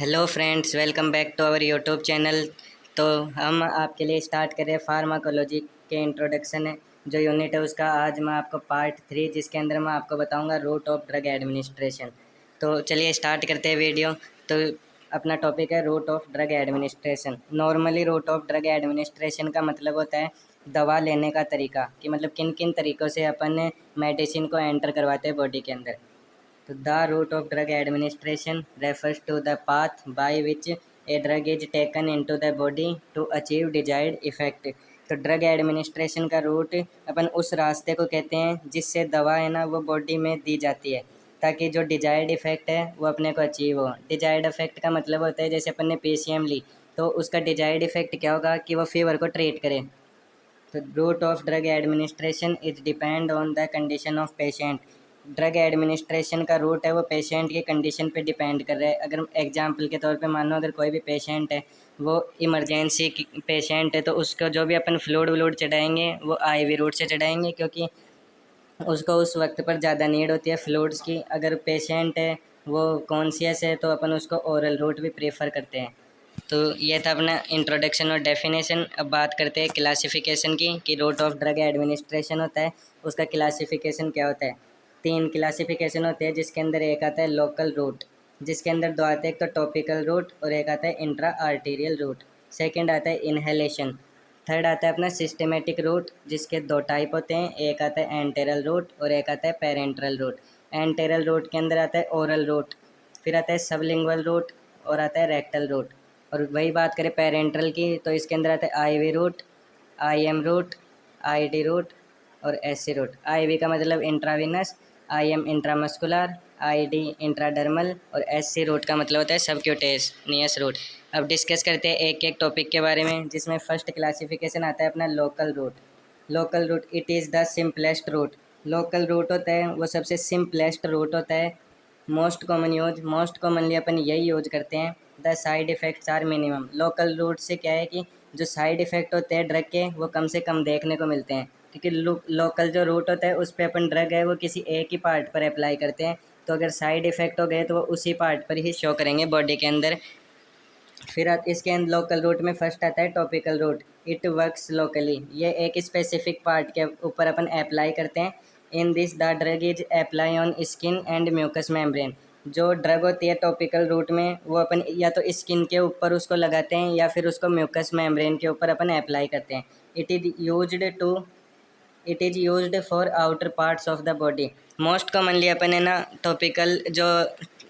Hello friends, welcome back to our YouTube channel. तो हम आपके लिए स्टार्ट कर रहे हैं फार्माकोलॉजी के इंट्रोडक्शन है जो यूनिट है उसका। आज मैं आपको पार्ट 3 जिसके अंदर मैं आपको बताऊंगा रूट ऑफ ड्रग एडमिनिस्ट्रेशन। तो चलिए स्टार्ट करते हैं वीडियो। तो अपना टॉपिक है route of drug administration. Normally route of drug administration का मतलब होता है दवा लेने का तरीका, कि मतलब किन किन तरीक़ों से अपन मेडिसिन को एंटर करवाते हैं बॉडी के अंदर। तो the route of drug administration refers to the path by which a drug is taken into the body to achieve desired effect। तो ड्रग एडमिनिस्ट्रेशन का रूट अपन उस रास्ते को कहते हैं जिससे दवा है ना वो बॉडी में दी जाती है ताकि जो डिजायर्ड इफेक्ट है वो अपने को अचीव हो। डिजायर्ड इफेक्ट का मतलब होता है जैसे अपन ने पीसीएम ली तो उसका डिजायर्ड इफेक्ट क्या होगा कि वो फीवर को ट्रीट करे। तो route of drug administration is depend on the condition of patient. Drug administration का रूट है वो पेशेंट की कंडीशन पे डिपेंड कर रहा है। अगर एग्जांपल के तौर पे मान लो अगर कोई भी पेशेंट है वो इमरजेंसी पेशेंट है तो उसको जो भी अपन फ्लूइड व्लूड चढ़ाएंगे वो आईवी रूट से चढ़ाएंगे, क्योंकि उसको उस वक्त पर ज़्यादा नीड होती है फ्लूइड्स की। अगर पेशेंट है वो कॉन्शियस है तो अपन उसको ओरल रूट भी प्रेफर करते हैं। तो ये था अपना इंट्रोडक्शन और डेफिनेशन। अब बात करते हैं क्लासिफिकेशन की कि रूट ऑफ ड्रग एडमिनिस्ट्रेशन होता है उसका क्लासिफिकेशन क्या होता है। 3 क्लासिफिकेशन होते हैं जिसके अंदर एक आता है लोकल रूट, जिसके अंदर 2 आते हैं, एक तो टॉपिकल रूट और एक आता है इंट्रा आर्टीरियल रूट। सेकंड आता है इनहेलेशन। थर्ड आता है अपना सिस्टमेटिक रूट जिसके 2 टाइप होते हैं, एक आता है एंटेरल रूट और एक आता है पेरेंट्रल रूट। एंटेरल रूट के अंदर आता है ओरल रूट, फिर आता है सबलिंगुअल रूट और आता है रेक्टल रूट। और वही बात करें पेरेंट्रल की तो इसके अंदर आता है IV route, IM route, ID route और एससी रूट। आईवी का मतलब intravenous, IM intramuscular, ID intradermal और एससी रूट का मतलब होता है सबक्यूटेनियस रूट। अब डिस्कस करते हैं एक एक टॉपिक के बारे में, जिसमें फर्स्ट क्लासिफिकेशन आता है अपना local route. Local route it is the simplest route. Local route होता है वो सबसे सिंपलेस्ट रूट होता है। मोस्ट कॉमनली अपन यही यूज करते हैं। The side effects are minimum. Local route से क्या है कि जो साइड इफ़ेक्ट होते हैं ड्रग के वो कम से कम देखने को मिलते हैं, क्योंकि लोकल जो रूट होता है उस पर अपन ड्रग है वो किसी एक ही पार्ट पर अप्लाई करते हैं, तो अगर साइड इफ़ेक्ट हो गए तो वो उसी पार्ट पर ही शो करेंगे बॉडी के अंदर। फिर इसके अंदर लोकल रूट में फर्स्ट आता है topical route. It works locally, ये एक स्पेसिफिक पार्ट के ऊपर अपन अप्लाई करते हैं। In this the drug is apply on skin and mucous membrane. जो ड्रग होती है टॉपिकल रूट में वो अपन या तो स्किन के ऊपर उसको लगाते हैं या फिर उसको म्यूकस मेम्ब्रेन के ऊपर अपन अप्लाई करते हैं। It is used for outer parts of the body. Most commonly अपन है ना टॉपिकल जो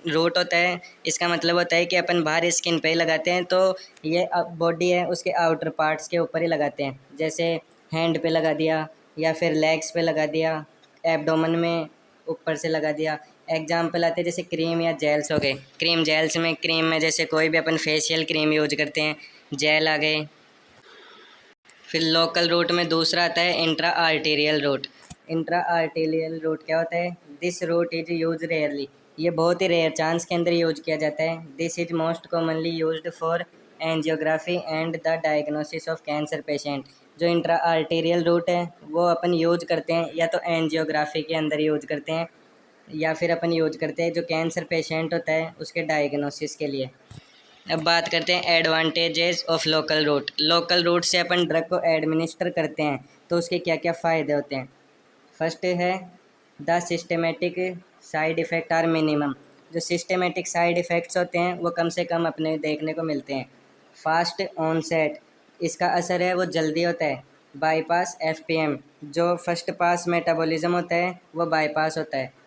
रूट होता है इसका मतलब होता है कि अपन बाहर स्किन पे ही लगाते हैं, तो ये बॉडी है उसके आउटर पार्ट्स के ऊपर ही लगाते हैं, जैसे हैंड पे लगा दिया या फिर लेग्स पे लगा दिया, एब्डोमेन में ऊपर से लगा दिया। एग्जाम्पल आते हैं जैसे क्रीम या जेल्स हो गए। क्रीम में जैसे कोई भी अपन फेशियल क्रीम यूज करते हैं, जेल आ गए। फिर लोकल रूट में दूसरा आता है intra arterial route. Intra arterial route क्या होता है? This route is use rarely, ये बहुत ही रेयर चांस के अंदर यूज किया जाता है। This is most commonly used for angiography and the diagnosis of cancer patient. जो इंट्रा आर्टीरियल रूट है वो अपन यूज करते हैं या तो एंजियोग्राफी के अंदर यूज करते हैं या फिर अपन यूज करते हैं जो कैंसर पेशेंट होता है उसके डायग्नोसिस के लिए। अब बात करते हैं advantages of local route. Local route से अपन ड्रग को एडमिनिस्टर करते हैं तो उसके क्या क्या फ़ायदे होते हैं। फर्स्ट है the systematic side effect are minimum. जो सिस्टमेटिक साइड इफ़ेक्ट्स होते हैं वो कम से कम अपने देखने को मिलते हैं। फास्ट ऑनसेट, इसका असर है वो जल्दी होता है। बाईपास एफपीएम, जो फर्स्ट पास मेटाबॉलिज्म होता है वो बाईपास होता है।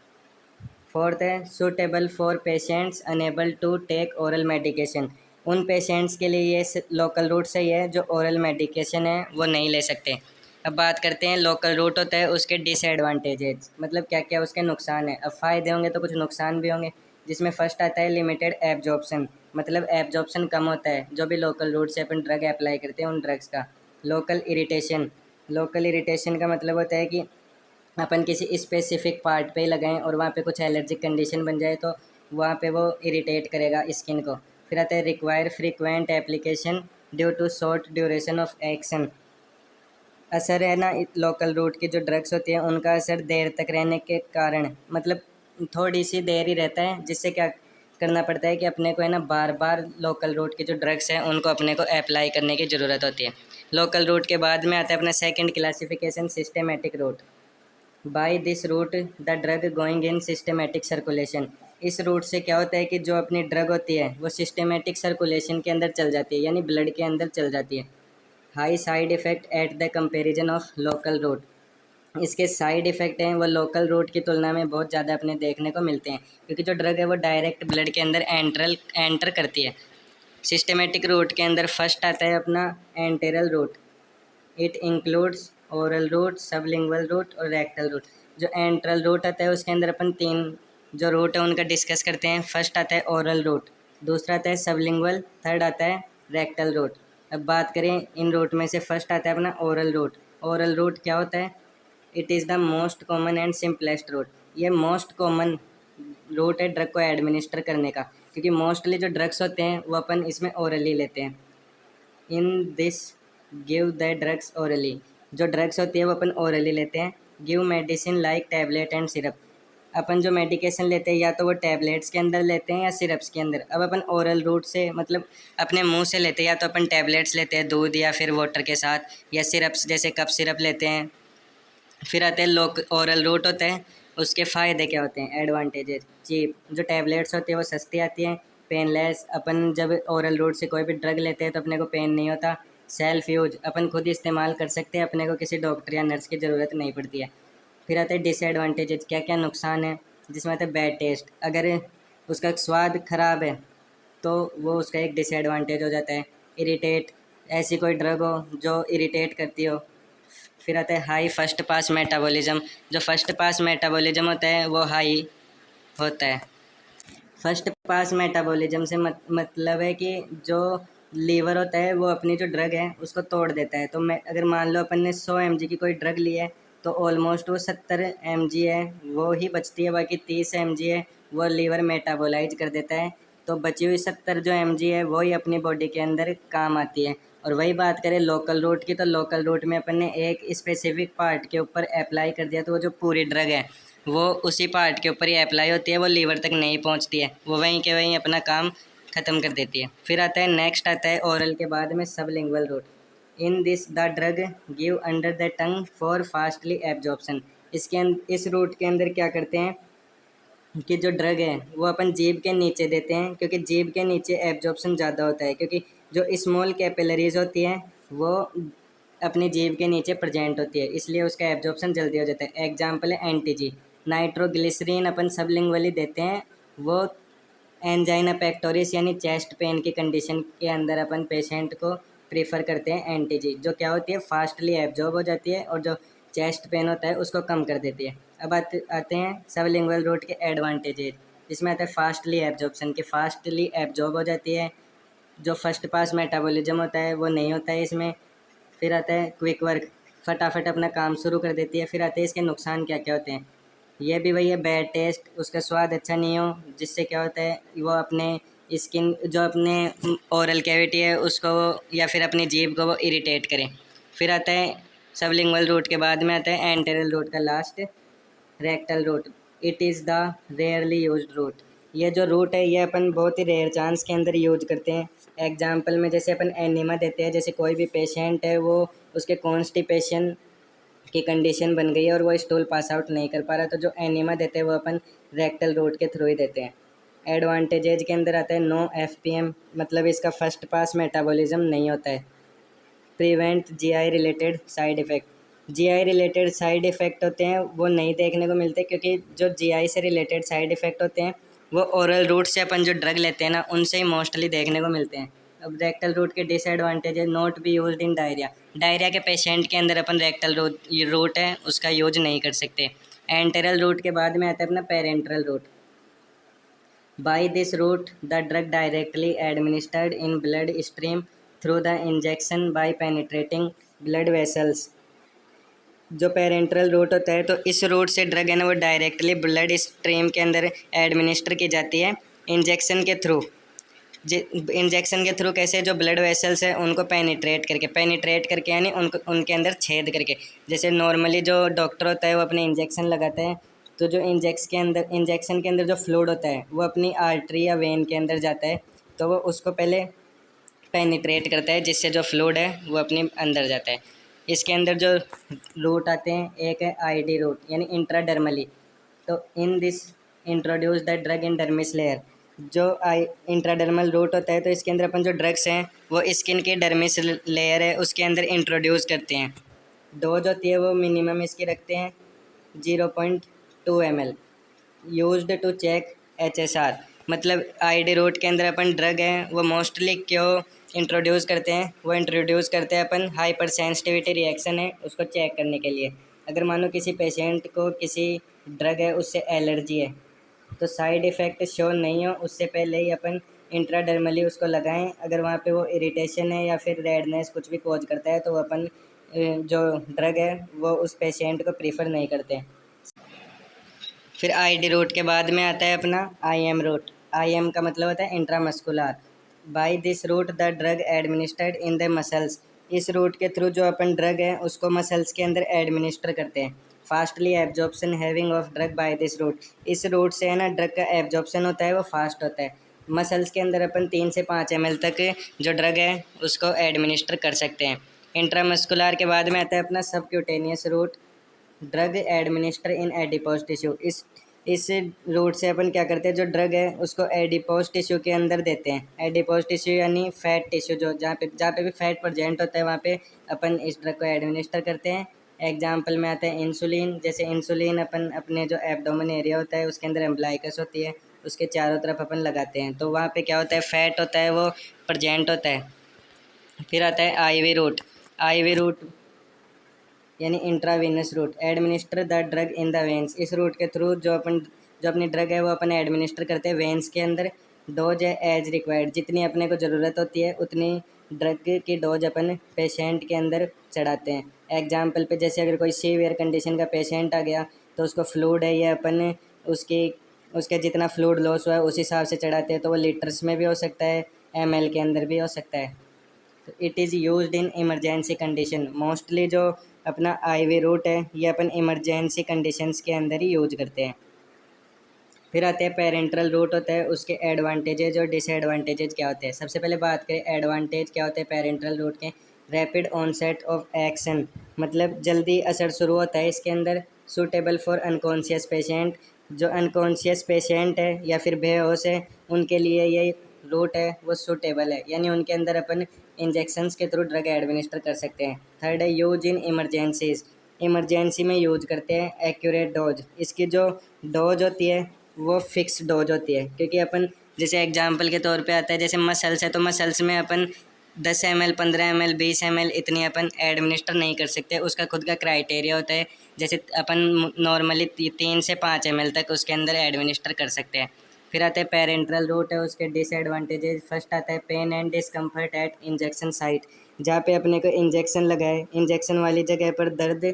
फोर्थ है suitable for patients unable to take oral medication. उन पेशेंट्स के लिए ये लोकल रूट सही है जो ओरल मेडिकेशन है वो नहीं ले सकते। अब बात करते हैं लोकल रूट होता है उसके डिसएडवांटेजेस, मतलब क्या क्या उसके नुकसान है। अब फ़ायदे होंगे तो कुछ नुकसान भी होंगे, जिसमें फर्स्ट आता है लिमिटेड एब्जॉर्प्शन, मतलब एब्जॉर्प्शन कम होता है जो भी लोकल रूट से अपन ड्रग अप्लाई करते हैं उन ड्रग्स का। लोकल इरिटेशन का मतलब होता है कि अपन किसी स्पेसिफिक पार्ट पे लगाएं और वहाँ पे कुछ एलर्जिक कंडीशन बन जाए तो वहाँ पे वो इरिटेट करेगा स्किन को। फिर आता है require frequent application due to short duration of action. असर है ना लोकल रूट की जो ड्रग्स होती हैं उनका असर देर तक रहने के कारण, मतलब थोड़ी सी देर ही रहता है, जिससे क्या करना पड़ता है कि अपने को है ना बार बार लोकल रूट के जो ड्रग्स हैं उनको अपने को अप्लाई करने की ज़रूरत होती है। लोकल रूट के बाद में आता है अपना second classification, systematic route. By this route the drug going in systematic circulation. इस रूट से क्या होता है कि जो अपनी ड्रग होती है वो सिस्टमेटिक सर्कुलेशन के अंदर चल जाती है, यानी ब्लड के अंदर चल जाती है। High side effect at the comparison of local route. इसके साइड इफ़ेक्ट हैं वो लोकल रूट की तुलना में बहुत ज़्यादा अपने देखने को मिलते हैं, क्योंकि जो ड्रग है वो डायरेक्ट ब्लड के अंदर एंटर करती है। सिस्टमेटिक रूट के अंदर फर्स्ट आता है अपना enteral route. It includes oral route, sublingual route और रेक्टल रूट। जो एंट्रल रूट आता है उसके अंदर अपन तीन जो रूट है उनका डिस्कस करते हैं। फर्स्ट आता है ओरल रूट, दूसरा आता है सबलिंगुअल, थर्ड आता है रेक्टल रूट। अब बात करें इन रूट में से, फर्स्ट आता है अपना ओरल रूट। ओरल रूट क्या होता है? It is the most common and simplest route. ये मोस्ट कॉमन रूट है ड्रग को एडमिनिस्टर करने का, क्योंकि मोस्टली जो ड्रग्स होते हैं वो अपन इसमें ओरली लेते हैं। In this give the drugs orally. जो ड्रग्स होती है वो अपन ओरली लेते हैं। Give medicine like tablet and syrup. अपन जो मेडिकेशन लेते हैं या तो वो टैबलेट्स के अंदर लेते हैं या सिरप्स के अंदर। अब अपन ओरल रूट से मतलब अपने मुंह से लेते हैं, या तो अपन टैबलेट्स लेते हैं दूध या फिर वाटर के साथ, या सिरप्स जैसे कप सिरप लेते हैं। फिर आते हैं लोक ओरल रूट होते हैं, उसके फ़ायदे क्या होते हैं? एडवांटेजेस। चीप, जो टैबलेट्स होती है वो सस्ती आती हैं। पेनलेस, अपन जब ओरल रूट से कोई भी ड्रग लेते हैं तो अपने को पेन नहीं होता। सेल्फ यूज, अपन खुद इस्तेमाल कर सकते हैं, अपने को किसी डॉक्टर या नर्स की ज़रूरत नहीं पड़ती है। फिर आते हैं डिसएडवांटेजेस, क्या क्या नुकसान है, जिसमें आते हैं बैड टेस्ट। अगर उसका स्वाद खराब है तो वो उसका एक डिसएडवांटेज हो जाता है। इरिटेट, ऐसी कोई ड्रग हो जो इरिटेट करती हो। फिर आता है हाई फर्स्ट पास मेटाबॉलिज्म। जो फर्स्ट पास मेटाबॉलिज्म होता है वो हाई होता है। फर्स्ट पास मेटाबॉलिज्म से मतलब है कि जो लीवर होता है वो अपनी जो ड्रग है उसको तोड़ देता है। तो मैं अगर मान लो अपन ने 100 mg की कोई ड्रग ली है तो ऑलमोस्ट वो 70 mg है वो ही बचती है, बाकी 30 mg है वो लीवर मेटाबोलाइज कर देता है। तो बची हुई 70 जो mg है वो ही अपनी बॉडी के अंदर काम आती है। और वही बात करें लोकल रूट की, तो लोकल रूट में अपन ने एक स्पेसिफिक पार्ट के ऊपर अप्लाई कर दिया तो वो जो पूरी ड्रग है वो उसी पार्ट के ऊपर ही अप्लाई होती है, वो लीवर तक नहीं पहुंचती है, वो वहीं के वहीं अपना काम ख़त्म कर देती है। फिर आता है नेक्स्ट आता है ओरल के बाद में sublingual route. In this the drug give under the tongue for fastly absorption. इस रूट के अंदर क्या करते हैं कि जो ड्रग है वो अपन जीभ के नीचे देते हैं, क्योंकि जीभ के नीचे एब्जॉर्प्शन ज़्यादा होता है, क्योंकि जो स्मॉल कैपिलरीज होती हैं वो अपनी जीभ के नीचे प्रेजेंट होती है, इसलिए उसका एब्जॉर्प्शन जल्दी हो जाता है। एग्जाम्पल है एंटीजी। नाइट्रोग्लिसरीन अपन सबलिंगुअली देते हैं, वो एंजाइना पेक्टोरिस यानी चेस्ट पेन की कंडीशन के अंदर अपन पेशेंट को प्रीफर करते हैं एंटीजी, जो क्या होती है फास्टली एब्जॉर्ब हो जाती है और जो चेस्ट पेन होता है उसको कम कर देती है। अब आते हैं सबलिंगुअल रूट के एडवांटेजेस, जिसमें आता है फास्टली एब्जॉर्प्शन, की फास्टली एब्जॉर्ब हो जाती है। जो फर्स्ट पास मेटाबॉलिज्म होता है वो नहीं होता है इसमें। फिर आता है क्विक वर्क, फटाफट अपना काम शुरू कर देती है। फिर आते हैं इसके नुकसान क्या क्या होते हैं। ये भी वही है, बैड टेस्ट, उसका स्वाद अच्छा नहीं हो, जिससे क्या होता है वो अपने स्किन जो अपने ओरल कैविटी है उसको या फिर अपनी जीभ को वो इरिटेट करें। फिर आता है सबलिंगुअल रूट के बाद में आता है एंटेरल रूट का last, rectal route. It is the rarely used route. ये जो रूट है ये अपन बहुत ही रेयर चांस के अंदर यूज करते हैं। एग्जाम्पल में जैसे अपन एनिमा देते हैं, जैसे कोई भी पेशेंट है वो उसके कॉन्स्टिपेशन की कंडीशन बन गई है और वो स्टूल पास आउट नहीं कर पा रहा, तो जो एनिमा देते हैं वो अपन रेक्टल रूट के थ्रू ही देते हैं। एडवांटेजेज के अंदर आता है नो एफपीएम, मतलब इसका फर्स्ट पास मेटाबॉलिज्म नहीं होता है। Prevent GI related side effect. GI related side effect होते हैं वो नहीं देखने को मिलते, क्योंकि जो जीआई से रिलेटेड साइड इफ़ेक्ट होते हैं वो ओरल रूट से अपन जो ड्रग लेते हैं ना उनसे ही मोस्टली देखने को मिलते हैं। अब रेक्टल रूट के डिसएडवांटेज है, not be used in diarrhoea. Diarrhoea के पेशेंट के अंदर अपन रेक्टल रूट है उसका यूज नहीं कर सकते। एंटेरल रूट के बाद में आता है अपना parenteral route. By this route the drug directly administered in blood stream through the injection by penetrating blood vessels. जो पेरेंट्रल रूट होता है तो इस रूट से ड्रग है ना वो डायरेक्टली ब्लड स्ट्रीम के अंदर एडमिनिस्टर की जाती है इंजेक्शन के थ्रू। इंजेक्शन के थ्रू कैसे? जो ब्लड वेसल्स है उनको पेनिट्रेट करके यानी उनको उनके अंदर छेद करके। जैसे नॉर्मली जो डॉक्टर होता है वो अपने इंजेक्शन लगाता है तो जो इंजेक्शन के अंदर जो फ्लूइड होता है वो अपनी आर्टरी या वेन के अंदर जाता है, तो वो उसको पहले पेनिट्रेट करता है, जिससे जो फ्लूइड है वो अपने अंदर जाता है। इसके अंदर जो रूट आते हैं, एक है आईडी रूट यानी इंट्राडर्मली। तो in this introduce the drug in dermis layer. जो आई इंट्राडर्मल रूट होता है, तो इसके अंदर अपन जो ड्रग्स हैं वो स्किन की डर्मिस लेयर है उसके अंदर इंट्रोड्यूस करते हैं। डोज होती है वो मिनिमम इसकी रखते हैं 0.2 ml, used to check HSR। मतलब आईडी रूट के अंदर अपन ड्रग है वो मोस्टली क्यों इंट्रोड्यूस करते हैं, वो इंट्रोड्यूस करते हैं अपन हाइपर सेंसिटिविटी रिएक्शन है उसको चेक करने के लिए। अगर मानो किसी पेशेंट को किसी ड्रग है उससे एलर्जी है, तो साइड इफ़ेक्ट शो नहीं हो उससे पहले ही अपन इंट्राडर्मली उसको लगाएं। अगर वहाँ पे वो इरिटेशन है या फिर रेडनेस कुछ भी कॉज करता है, तो अपन जो ड्रग है वो उस पेशेंट को प्रीफर नहीं करते। फिर आईडी रूट के बाद में आता है अपना IM रूट। IM का मतलब होता है intramuscular. By this route the drug administered in the muscles. इस रूट के थ्रू जो अपन ड्रग है उसको मसल्स के अंदर एडमिनिस्टर करते हैं। Fastly absorption having of drug by this route. इस रूट से है ना ड्रग का एब्जॉर्प्शन होता है वो फास्ट होता है। मसल्स के अंदर अपन 3 से 5 ml तक जो ड्रग है उसको एडमिनिस्टर कर सकते हैं। इंट्रामस्कुलर के बाद में आता है अपना subcutaneous route. Drug administer in adipose tissue. इस रूट से अपन क्या करते हैं, जो ड्रग है उसको एडिपोज टिश्यू के अंदर देते हैं। एडिपोज टिश्यू यानी फैट टिश्यू, जो जहाँ पे भी फैट प्रेजेंट होता है वहाँ पे अपन इस ड्रग को एडमिनिस्टर करते हैं। एग्जाम्पल में आता है इंसुलिन। जैसे इंसुलिन अपन अपने जो एब्डोमेन एरिया होता है उसके अंदर एम्ब्लाइकस होती है, उसके चारों तरफ अपन लगाते हैं, तो वहाँ पे क्या होता है, फैट होता है वो प्रेजेंट होता है। फिर आता है IV रूट। IV रूट यानी intravenous route. Administer the drug in the veins. इस रूट के थ्रू जो अपनी ड्रग है वो अपन एडमिनिस्टर करते हैं वेंस के अंदर। डोज है एज रिक्वायर्ड। जितनी अपने को ज़रूरत होती है उतनी ड्रग की डोज अपन पेशेंट के अंदर चढ़ाते हैं। एग्जाम्पल पे जैसे अगर कोई सीवियर कंडीशन का पेशेंट आ गया तो उसको फ्लूइड है, ये अपन उसकी उसके जितना फ्लूइड लॉस हुआ है उस हिसाब से चढ़ाते हैं, तो वो लीटर्स में भी हो सकता है, ML के अंदर भी हो सकता है। तो it is used in emergency condition. Mostly जो अपना IV रूट है ये अपन इमरजेंसी कंडीशंस के अंदर ही यूज करते हैं। फिर आते हैं पेरेंट्रल रूट होता है, उसके एडवांटेजेज और डिसएडवांटेजेज क्या होते हैं। सबसे पहले बात करें एडवांटेज क्या होते हैं पेरेंट्रल रूट के। रैपिड ऑनसेट ऑफ एक्शन, मतलब जल्दी असर शुरू होता है इसके अंदर। Suitable for unconscious patient. जो अनकॉन्शियस पेशेंट है या फिर बेहोश है उनके लिए ये रूट है वो सूटेबल है, यानी उनके अंदर अपन इंजेक्शंस के थ्रू ड्रग एडमिनिस्टर कर सकते हैं। थर्ड है यूज इन इमरजेंसीज। इमरजेंसी में यूज करते हैं। Accurate dose. इसकी जो डोज होती है वो फिक्स डोज होती है, क्योंकि अपन जैसे एग्जांपल के तौर पे आता है जैसे मसल्स है, तो मसल्स में अपन 10 ml 15 ml 20 ml इतनी अपन एडमिनिस्टर नहीं कर सकते, उसका खुद का क्राइटेरिया होता है। जैसे अपन नॉर्मली 3 से 5 ml तक उसके अंदर एडमिनिस्टर कर सकते हैं। फिर आता है पेरेंट्रल रूट है, उसके डिसएडवांटेजेस। फर्स्ट आता है pain and discomfort at injection site. जहाँ पे अपने को इंजेक्शन लगाए, इंजेक्शन वाली जगह पर दर्द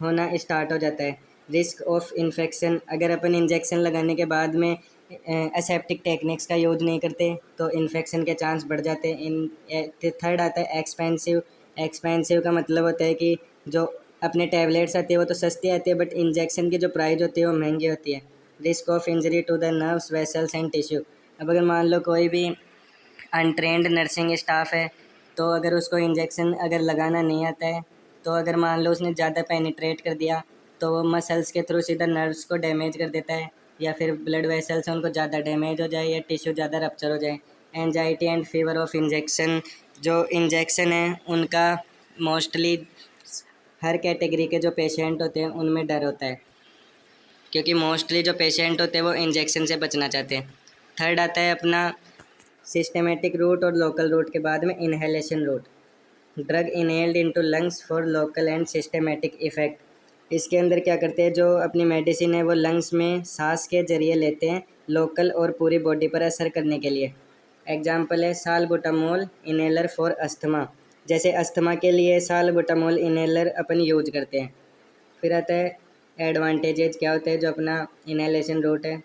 होना स्टार्ट हो जाता है। Risk of infection. अगर अपन इंजेक्शन लगाने के बाद में एसेप्टिक टेक्निक्स का यूज नहीं करते तो इन्फेक्शन के चांस बढ़ जाते हैं। थर्ड आता है एक्सपेंसिव। एक्सपेंसिव का मतलब होता है कि जो अपने टैबलेट्स आती है वो तो सस्ती आती है, बट इंजेक्शन की जो प्राइस होती है वो महंगी होती है। Risk of injury to the nerves vessels and tissue. अब अगर मान लो कोई भी अनट्रेंड नर्सिंग स्टाफ है, तो अगर उसको इंजेक्शन अगर लगाना नहीं आता है, तो अगर मान लो उसने ज़्यादा पेनिट्रेट कर दिया तो वो मसल्स के थ्रू सीधा नर्व्स को डैमेज कर देता है, या फिर ब्लड वेसल्स उनको ज़्यादा डैमेज हो जाए या टिश्यू ज़्यादा रप्चर हो जाए। Anxiety and fever of injection. जो इंजेक्शन है उनका मोस्टली हर कैटेगरी के जो पेशेंट होते हैं उनमें डर होता है, क्योंकि मोस्टली जो पेशेंट होते हैं वो इंजेक्शन से बचना चाहते हैं। थर्ड आता है अपना सिस्टेमेटिक रूट और लोकल रूट के बाद में inhalation route. Drug inhaled into lungs for local and systematic effect. इसके अंदर क्या करते हैं, जो अपनी मेडिसिन है वो लंग्स में सांस के जरिए लेते हैं, लोकल और पूरी बॉडी पर असर करने के लिए। एग्जाम्पल है सालबुटामोल इनहेलर फॉर अस्थमा। जैसे अस्थमा के लिए सालबुटामोल इनहेलर अपन यूज करते हैं। फिर आता है एडवांटेजेज क्या होते हैं जो अपना इनहेलेशन रूट है।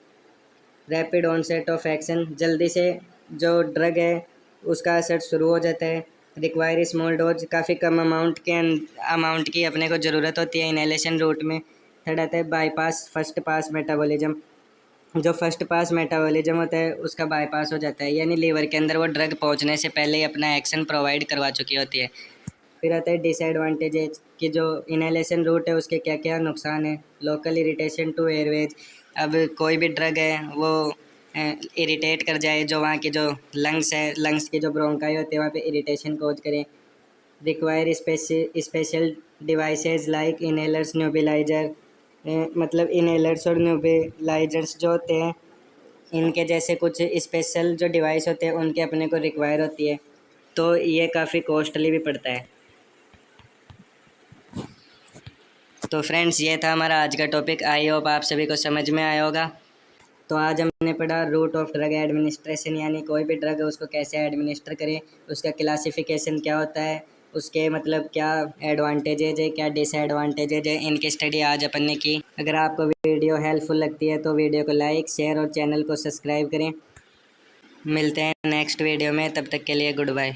Rapid onset of action. जल्दी से जो ड्रग है उसका असर शुरू हो जाता है। Require small dose. काफ़ी कम अमाउंट की अपने को ज़रूरत होती है इनहेलेशन रूट में। थर्ड आता है बाईपास फर्स्ट पास मेटाबॉलिज्म। जो फर्स्ट पास मेटाबॉलिज्म होता है उसका बाईपास हो जाता है, यानी लीवर के अंदर वो ड्रग पहुंचने से पहले ही अपना एक्शन प्रोवाइड करवा चुकी होती है। फिर आता है डिसएडवांटेजेज कि जो इनहेलेशन रूट है उसके क्या क्या नुकसान है। लोकल इरिटेशन टू एयरवेज, अब कोई भी ड्रग है वो इरिटेट कर जाए जो वहाँ की जो लंग्स है, लंग्स की जो ब्रोंकाई होती है वहाँ पे इरिटेशन कोज करें। Require special devices like inhalers nebulizer, मतलब इनहेलर्स और न्यूबिलाइजर्स जो होते हैं इनके जैसे कुछ स्पेशल जो डिवाइस होते हैं उनके अपने को रिक्वायर होती है, तो ये काफ़ी कॉस्टली भी पड़ता है। तो फ्रेंड्स ये था हमारा आज का टॉपिक, आई होप आप सभी को समझ में आया होगा। तो आज हमने पढ़ा रूट ऑफ ड्रग एडमिनिस्ट्रेशन, यानी कोई भी ड्रग है उसको कैसे एडमिनिस्टर करें, उसका क्लासिफिकेशन क्या होता है, उसके मतलब क्या एडवांटेजेज है क्या डिसएडवांटेजेज है, इनकी स्टडी आज अपन ने की। अगर आपको वीडियो हेल्पफुल लगती है तो वीडियो को लाइक शेयर और चैनल को सब्सक्राइब करें। मिलते हैं नेक्स्ट वीडियो में, तब तक के लिए गुड बाय।